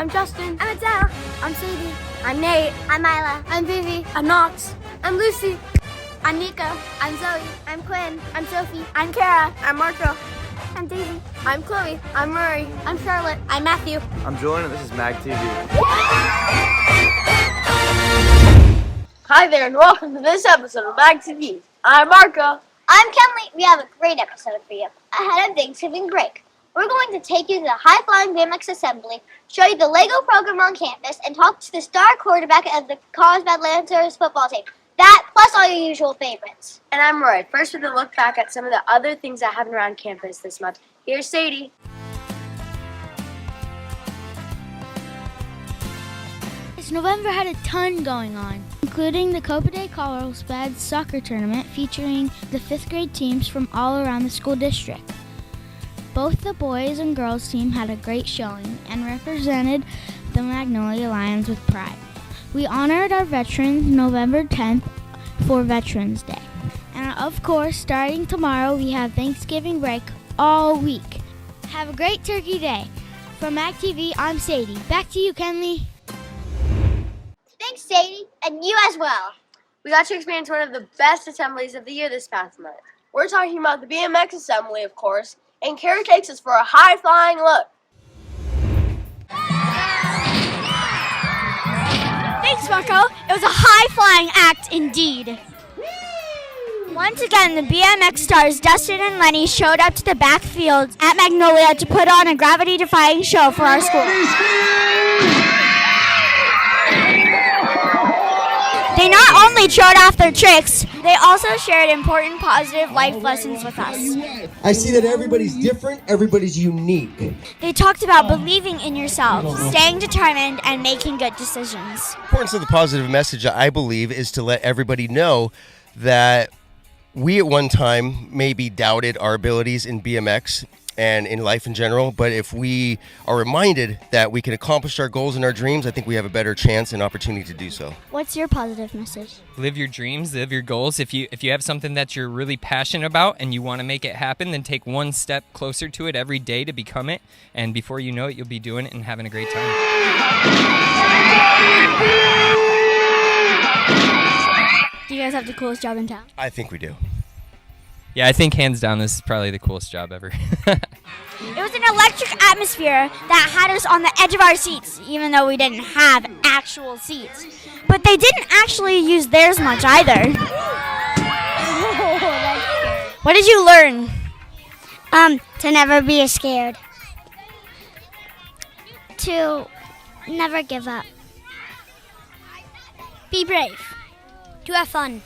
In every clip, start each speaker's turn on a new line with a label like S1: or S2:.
S1: I'm Justin.
S2: I'm Adele.
S1: I'm Satie.
S2: I'm Nate. I'm Mila.
S1: I'm Vivi. I'm Knox.
S2: I'm Lucy.
S1: I'm Nika.
S2: I'm Zoe. I'm Quinn.
S1: I'm Sophie.
S2: I'm Kara.
S1: I'm Marco.
S2: I'm Daisy.
S1: I'm Chloe. I'm Murray. I'm Charlotte.
S2: I'm Matthew.
S3: I'm Julian, and this is MagTV.
S1: Hi there, and welcome to this episode of MagTV. I'm Marco.
S2: I'm Kenley. We have a great episode for you ahead of Thanksgiving break. We're going to take you to the high-flying BMX assembly, show you the LEGO program on campus, and talk to the star quarterback of the Carlsbad Lancers football team. That, plus all your usual favorites.
S1: And I'm Roy. First, with a look back at some of the other things that happened around campus this month. Here's Satie.
S4: November had a ton going on, including the Copa de Carlsbad soccer tournament featuring the 5th grade teams from all around the school district. Both the boys and girls team had a great showing and represented the Magnolia Lions with pride. We honored our veterans November 10th for Veterans Day. And of course, starting tomorrow, we have Thanksgiving break all week. Have a great Turkey Day. From MagTV, I'm Satie. Back to you, Kenley.
S2: Thanks, Sadie, and you as well.
S1: We got to experience one of the best assemblies of the year this past month. We're talking about the BMX assembly, of course, and Kara takes us for a high-flying look.
S4: Thanks, Marco. It was a high-flying act indeed. Once again, the BMX Stars, Dustin and Lenny, showed up to the backfield at Magnolia to put on a gravity-defying show for our school. They not only showed off their tricks, they also shared important positive life lessons with us.
S5: I see that everybody's different, everybody's unique.
S4: They talked about believing in yourself, staying determined, and making good decisions.
S6: The importance of the positive message, I believe, is to let everybody know that we at one time maybe doubted our abilities in BMX and in life in general, but if we are reminded that we can accomplish our goals and our dreams, I think we have a better chance and opportunity to do so.
S4: What's your positive message?
S7: Live your dreams, live your goals. If you have something that you're really passionate about and you want to make it happen, then take one step closer to it every day to become it, and before you know it, you'll be doing it and having a great time.
S4: Do you guys have the coolest job in town?
S6: I think we do.
S7: Yeah, I think hands down this is probably the coolest job ever.
S4: It was an electric atmosphere that had us on the edge of our seats, even though we didn't have actual seats. But they didn't actually use theirs much either. What did you learn?
S2: To never be scared. To never give up.
S4: Be brave.
S2: To have fun.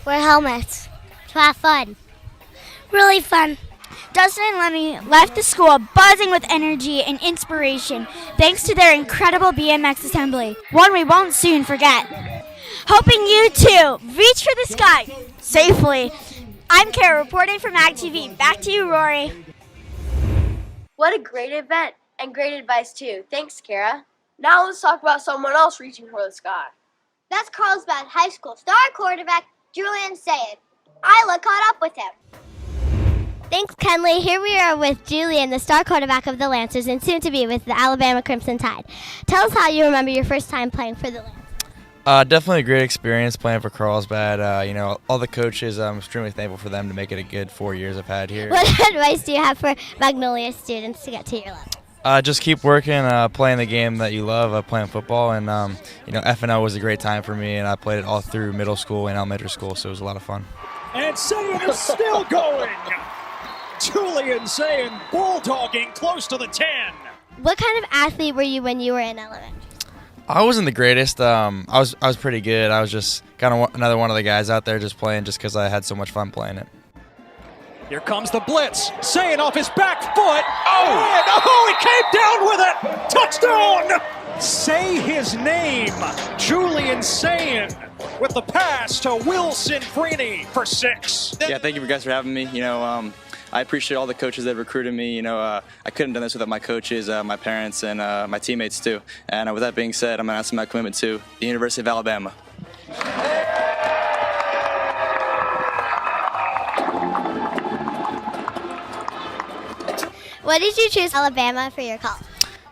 S2: Wear helmets. To have fun. Really fun.
S4: Dustin and Lenny left the school buzzing with energy and inspiration thanks to their incredible BMX assembly, one we won't soon forget. Hoping you too reach for the sky safely. I'm Kara reporting from MagTV. Back to you, Rory.
S1: What a great event, and great advice too. Thanks, Kara. Now let's talk about someone else reaching for the sky.
S2: That's Carlsbad High School star quarterback Julian Sayin. Isla caught up with him. Thanks, Kenley. Here we are with Julian, the star quarterback of the Lancers and soon to be with the Alabama Crimson Tide. Tell us how you remember your first time playing for the Lancers.
S8: Definitely a great experience playing for Carlsbad. All the coaches, I'm extremely thankful for them to make it a good 4 years I've had here.
S2: What advice do you have for Magnolia students to get to your level?
S8: Just keep working, playing the game that you love, playing football, and F&L was a great time for me, and I played it all through middle school and elementary school, so it was a lot of fun.
S9: And Sayin is still going. Julian Sayin bulldogging close to the 10.
S2: What kind of athlete were you when you were in elementary?
S8: I wasn't the greatest. I was pretty good. I was just kind of another one of the guys out there just playing just because I had so much fun playing it.
S9: Here comes the blitz. Sayin off his back foot. Oh, he came down with it. Touchdown. Say his name. Julian Sayin with the pass to Wilson Freeney for 6.
S10: Yeah, thank you guys for having me. I appreciate all the coaches that recruited me. I couldn't have done this without my coaches, my parents, and my teammates too. And with that being said, I'm announcing my commitment to the University of Alabama.
S2: What did you choose Alabama for your college?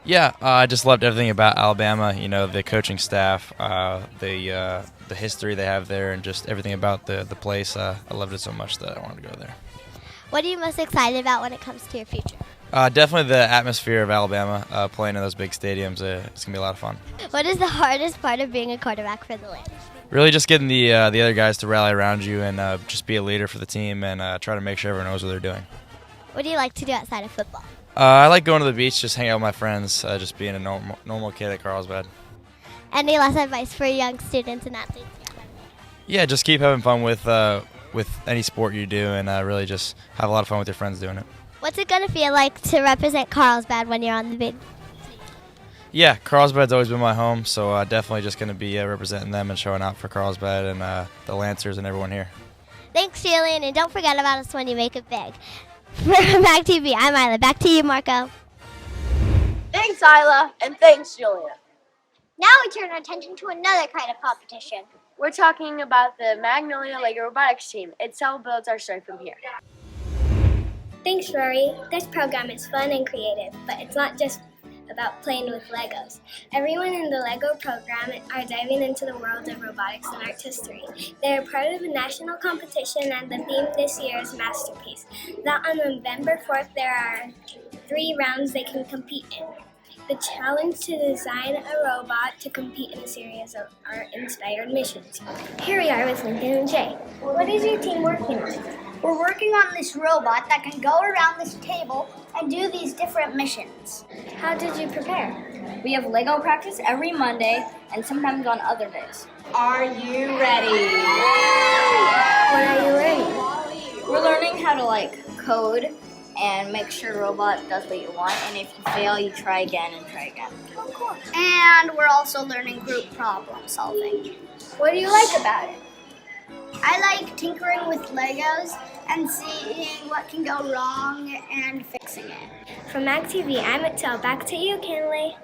S8: Yeah, I just loved everything about Alabama. You know, the coaching staff, the history they have there, and just everything about the place. I loved it so much that I wanted to go there.
S2: What are you most excited about when it comes to your future?
S8: Definitely the atmosphere of Alabama, playing in those big stadiums. It's going to be a lot of fun.
S2: What is the hardest part of being a quarterback for the Lancers?
S8: Really just getting the other guys to rally around you and just be a leader for the team and try to make sure everyone knows what they're doing.
S2: What do you like to do outside of football?
S8: I like going to the beach, just hang out with my friends, just being a normal kid at Carlsbad.
S2: Any last advice for young students and athletes?
S8: Yeah, just keep having fun with any sport you do and really just have a lot of fun with your friends doing it.
S2: What's it going to feel like to represent Carlsbad when you're on the big?
S8: Yeah, Carlsbad's always been my home, so definitely just going to be representing them and showing out for Carlsbad and the Lancers and everyone here.
S2: Thanks, Julian, and don't forget about us when you make it big. For MagTV, I'm Isla. Back to you, Marco.
S1: Thanks, Isla, and thanks, Julia.
S2: Now we turn our attention to another kind of competition.
S1: We're talking about the Magnolia LEGO Robotics team. It builds our story from here.
S3: Thanks, Rory. This program is fun and creative, but it's not just about playing with Legos. Everyone in the LEGO program are diving into the world of robotics and art history. They are part of a national competition, and the theme this year is Masterpiece. That on November 4th, there are 3 rounds they can compete in. The challenge to design a robot to compete in a series of art-inspired missions. Here we are with Lincoln and Jay. What is your team working on?
S11: We're working on this robot that can go around this table and do these different missions.
S3: How did you prepare?
S11: We have Lego practice every Monday and sometimes on other days.
S12: Are you ready?
S11: What are you learning? We're learning how to code and make sure the robot does what you want, and if you fail, you try again and try again.
S3: Oh, cool.
S11: And we're also learning group problem solving.
S3: What do you like about it?
S11: I like tinkering with Legos and seeing what can go wrong and fixing it.
S3: From MagTV, I'm Excel. Back to you, Kinley.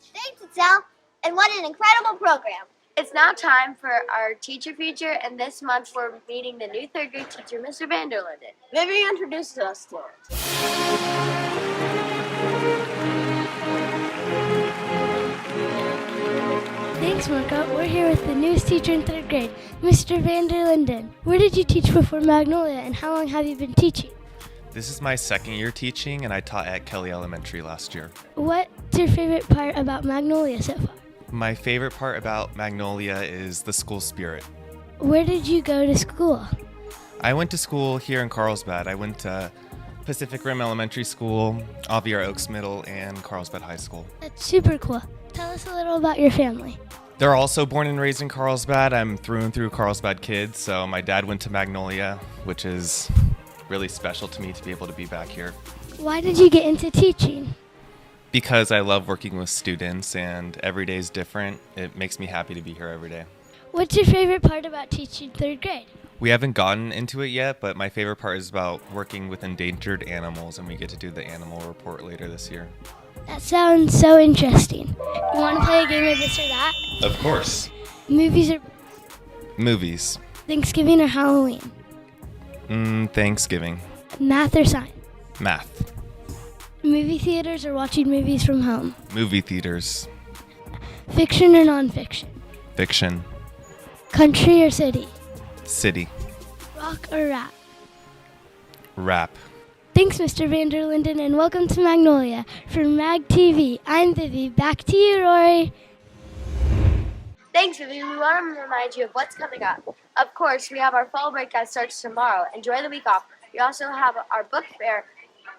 S2: Thanks, Excel. And what an incredible program.
S1: It's now time for our teacher feature, and this month we're meeting the new 3rd grade teacher, Mr. Vanderlinden. Vivian introduces us to it.
S4: Thanks, Marco. We're here with the newest teacher in 3rd grade, Mr. Vanderlinden. Where did you teach before Magnolia, and how long have you been teaching?
S13: This is my 2nd year teaching, and I taught at Kelly Elementary last year.
S4: What's your favorite part about Magnolia so far?
S13: My favorite part about Magnolia is the school spirit.
S4: Where did you go to school?
S13: I went to school here in Carlsbad. I went to Pacific Rim Elementary School, Aviar Oaks Middle, and Carlsbad High School.
S4: That's super cool. Tell us a little about your family.
S13: They're also born and raised in Carlsbad. I'm through and through Carlsbad kid, so my dad went to Magnolia, which is really special to me to be able to be back here.
S4: Why did you get into teaching?
S13: Because I love working with students, and every day is different. It makes me happy to be here every day.
S4: What's your favorite part about teaching 3rd grade?
S13: We haven't gotten into it yet, but my favorite part is about working with endangered animals, and we get to do the animal report later this year.
S4: That sounds so interesting. You want to play a game of this or that?
S13: Of course.
S4: Movies or
S13: Movies.
S4: Thanksgiving or Halloween?
S13: Thanksgiving.
S4: Math or science?
S13: Math.
S4: Movie theaters or watching movies from home?
S13: Movie theaters.
S4: Fiction or nonfiction?
S13: Fiction.
S4: Country or city?
S13: City.
S4: Rock or rap?
S13: Rap.
S4: Thanks, Mr. Vanderlinden, and welcome to Magnolia. From MagTV, I'm Vivi. Back to you, Rory.
S1: Thanks, Vivi. We want to remind you of what's coming up. Of course, we have our fall break that starts tomorrow. Enjoy the week off. We also have our book fair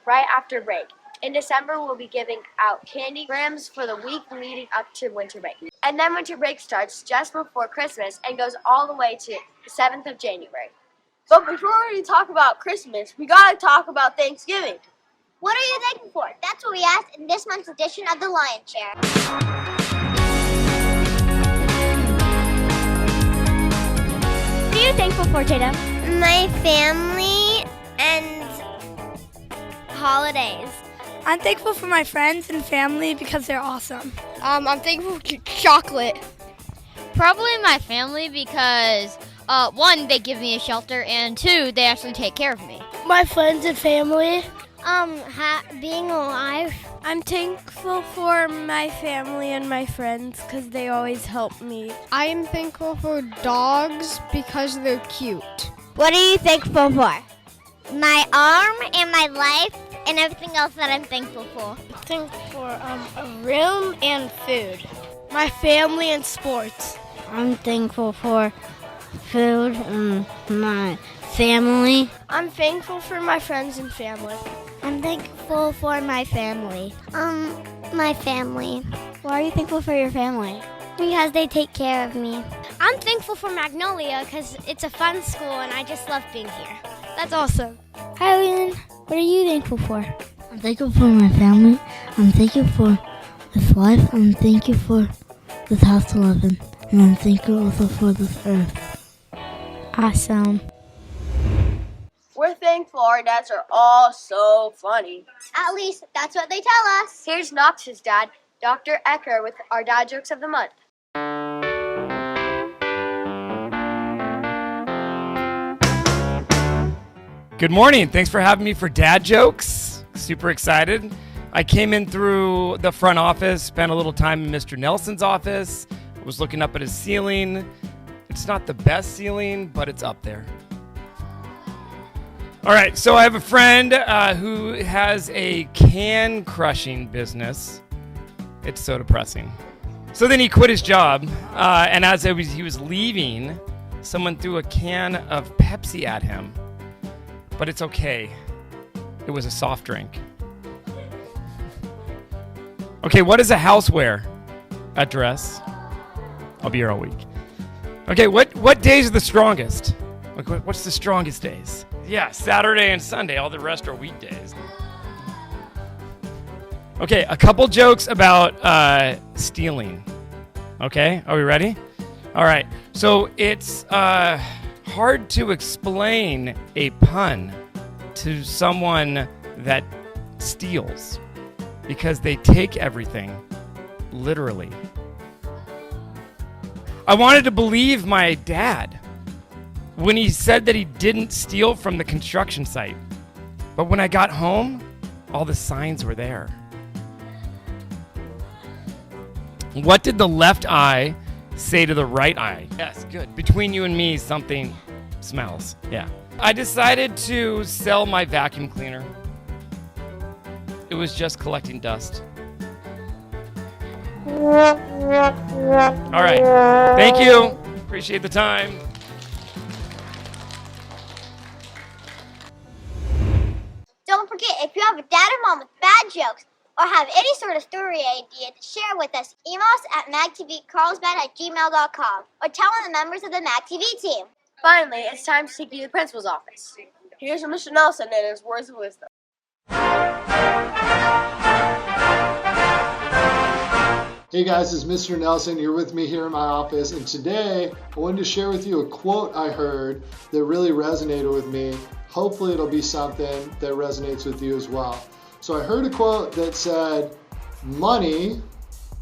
S1: right after break. In December, we'll be giving out candygrams for the week leading up to winter break. And then winter break starts just before Christmas and goes all the way to the 7th of January. But before we talk about Christmas, we gotta talk about Thanksgiving.
S2: What are you thankful for? That's what we asked in this month's edition of The Lion's Share. What are you thankful for, Tatum?
S14: My family and holidays.
S15: I'm thankful for my friends and family because they're awesome.
S16: I'm thankful for chocolate.
S17: Probably my family because, 1, they give me a shelter, and 2, they actually take care of me.
S15: My friends and family.
S14: Being alive
S15: I'm thankful for my family and my friends because they always help me.
S16: I am thankful for dogs because they're cute.
S2: What are you thankful for? My arm and my life and everything else that I'm thankful for.
S15: I'm thankful for a room and food. My family and sports.
S4: I'm thankful for food and my family.
S15: I'm thankful for my friends and family.
S2: I'm thankful for my family. My family.
S4: Why are you thankful for your family?
S2: Because they take care of me.
S15: I'm thankful for Magnolia because it's a fun school and I just love being here.
S4: That's awesome. Hi, Leland. What are you thankful for? I'm thankful for my family. I'm thankful for this life. I'm thankful for this house to live in. And I'm thankful also for this earth. Awesome.
S1: We're thankful our dads are all so funny.
S2: At least that's what they tell us.
S1: Here's Knox's dad, Dr. Ecker, with our dad jokes of the month.
S18: Good morning. Thanks for having me for Dad Jokes. Super excited. I came in through the front office, spent a little time in Mr. Nelson's office, was looking up at his ceiling. It's not the best ceiling, but it's up there. All right, so I have a friend who has a can crushing business. It's so depressing. So then he quit his job, and as he was leaving, someone threw a can of Pepsi at him. But it's okay. It was a soft drink. Okay, what does a house wear? A dress. I'll be here all week. Okay, what days are the strongest? What's the strongest days? Yeah, Saturday and Sunday. All the rest are weekdays. Okay, a couple jokes about stealing. Okay, are we ready? All right, so it's hard to explain a pun to someone that steals because they take everything literally. I wanted to believe my dad when he said that he didn't steal from the construction site. But when I got home, all the signs were there. What did the left eye say to the right eye? Yes, good. Between you and me, something smells. Yeah. I decided to sell my vacuum cleaner. It was just collecting dust. All right. Thank you. Appreciate the time.
S2: Don't forget, if you have a dad or mom with bad jokes or have any sort of story idea to share with us, email us at magtvcarlsbad@gmail.com or tell one of the members of the MagTV team.
S1: Finally, it's time to take you to the principal's office. Here's Mr. Nelson and his words of wisdom.
S19: Hey guys, it's Mr. Nelson. You're with me here in my office, and today I wanted to share with you a quote I heard that really resonated with me. Hopefully it'll be something that resonates with you as well. So I heard a quote that said, "Money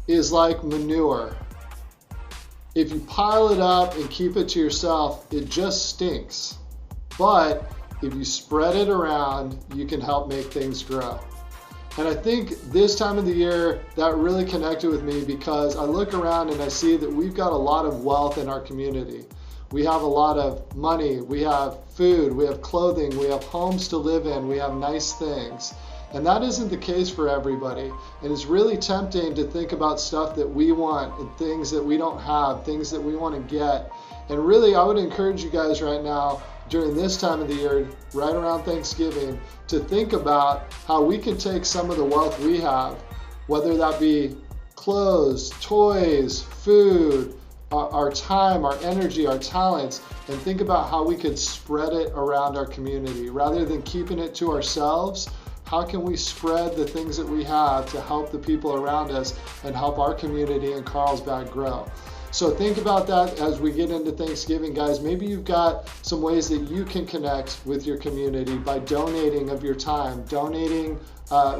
S19: is like manure. If you pile it up and keep it to yourself, it just stinks. But if you spread it around, you can help make things grow." And I think this time of the year, that really connected with me because I look around and I see that we've got a lot of wealth in our community. We have a lot of money, we have food, we have clothing, we have homes to live in, we have nice things. And that isn't the case for everybody. And it's really tempting to think about stuff that we want and things that we don't have, things that we want to get. And really, I would encourage you guys right now, during this time of the year, right around Thanksgiving, to think about how we can take some of the wealth we have, whether that be clothes, toys, food, our time, our energy, our talents, and think about how we could spread it around our community. Rather than keeping it to ourselves, how can we spread the things that we have to help the people around us and help our community in Carlsbad grow? So think about that as we get into Thanksgiving, guys. Maybe you've got some ways that you can connect with your community by donating of your time, donating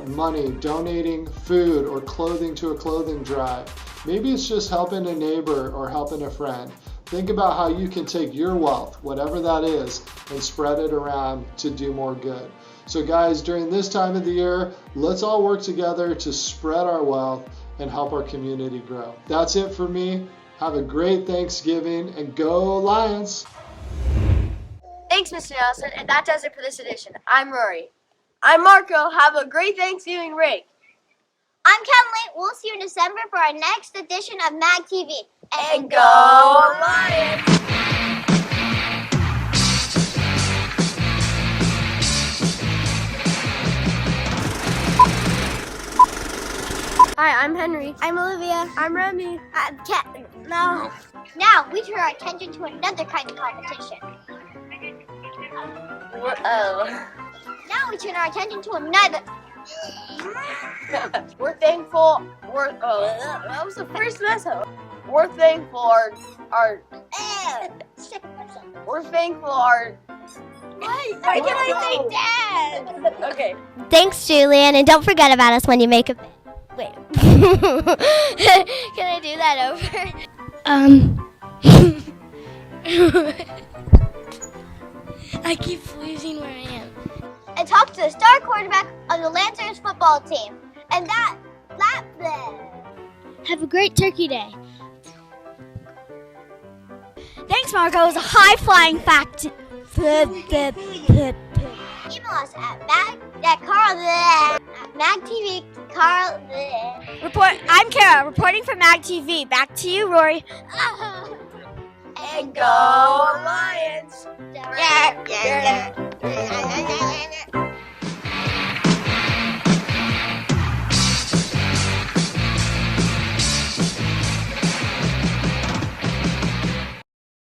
S19: money, donating food or clothing to a clothing drive. Maybe it's just helping a neighbor or helping a friend. Think about how you can take your wealth, whatever that is, and spread it around to do more good. So guys, during this time of the year, let's all work together to spread our wealth and help our community grow. That's it for me. Have a great Thanksgiving and go Lions!
S1: Thanks, Mr. Nelson, and that does it for this edition. I'm Rory. I'm Marco. Have a great Thanksgiving break.
S2: I'm Kenley. We'll see you in December for our next edition of MagTV.
S1: And go Lions! Hi, I'm Henry.
S2: I'm Olivia.
S1: I'm Remy.
S2: I'm Kat. No. Now we turn our attention to another kind of competition. Now we turn our attention to another.
S1: We're thankful. That was the first mess up. We're thankful we're thankful
S2: Why can I say Dad?
S1: Okay.
S2: Thanks, Julian, and don't forget about us when you make a. Wait. Can I do that over?
S15: I keep losing where I am.
S2: And talk to the star quarterback of the Lancers football team. And that.
S4: Have a great Turkey Day. Thanks, Marco. It was a high-flying fact.
S2: Email us at MagTV Carl.
S4: I'm Kara, reporting for MagTV. Back to you, Rory.
S1: And go